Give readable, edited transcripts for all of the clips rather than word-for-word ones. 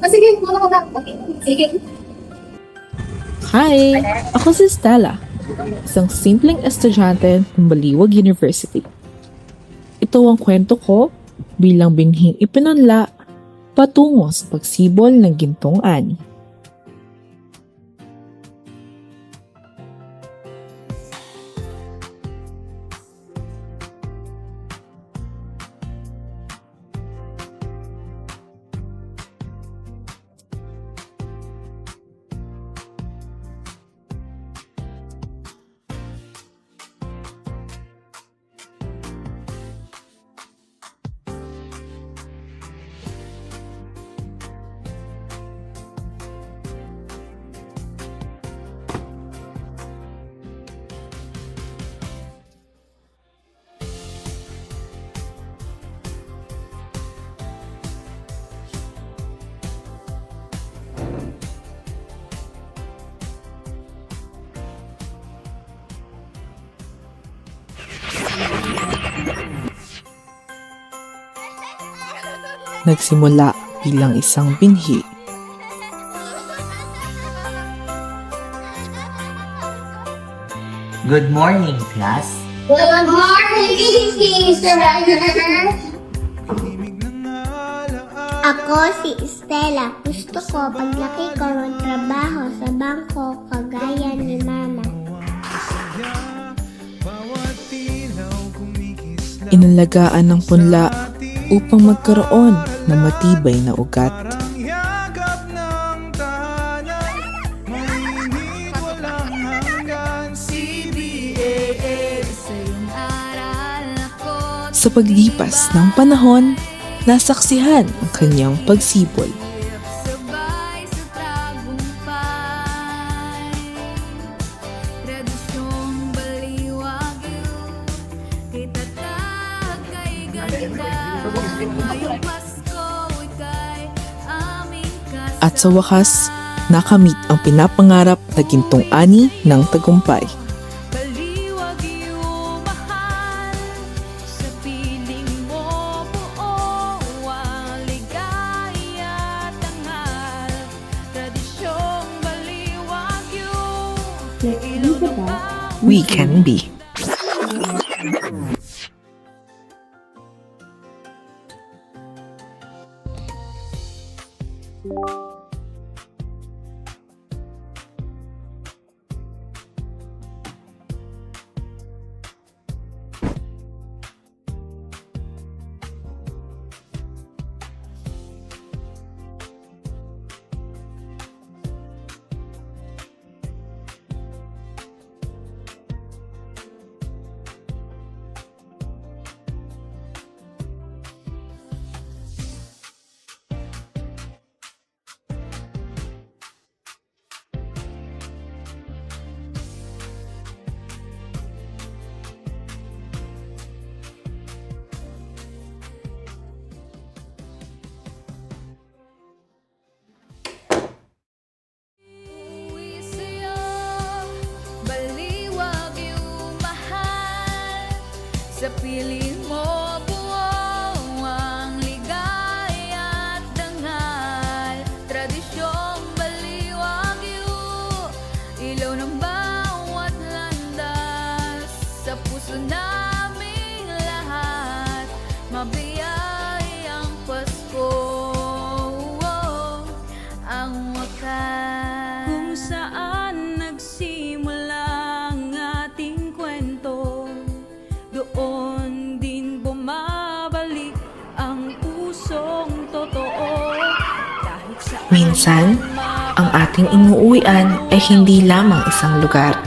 Sige, muna ko na. Okay. Sige. Hi! Ako si Stella, isang simpleng estudyante ng Baliwag University. Ito ang kwento ko bilang binhing ipinunla patungo sa pagsibol ng gintong ani. Nagsimula bilang isang binhi. Good morning, class. Good morning, Mr. Ako si Stella. Gusto ko paglaki ko magtrabaho sa bangko kagaya ni Mama. Inalagaan ng punla upang magkaroon ng matibay na ugat. Sa paglipas ng panahon, nasaksihan ang kanyang pagsibol. At sa wakas, nakamit ang pinapangarap na gintong ani ng tagumpay. We can be. Sa piling mo buo ang ligaya at dangal. Tradisyong Baliwag-yu, ilaw ng bawat landas. Sa puso naming lahat, mabiyayang Pasko, ang wakas. Kung saan nagsimula ang ating kwento, doon din bumabalik ang pusong totoo. Kahit sa Minsan, ang ating inuuwian ay hindi lamang isang lugar.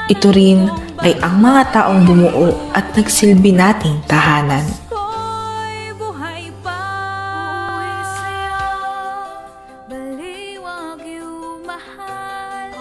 Ito rin ay ang mga taong bumuo at nagsilbi nating tahanan. ko'y buhay pa. Uwi sa'yo, Baliwag-yu mahal.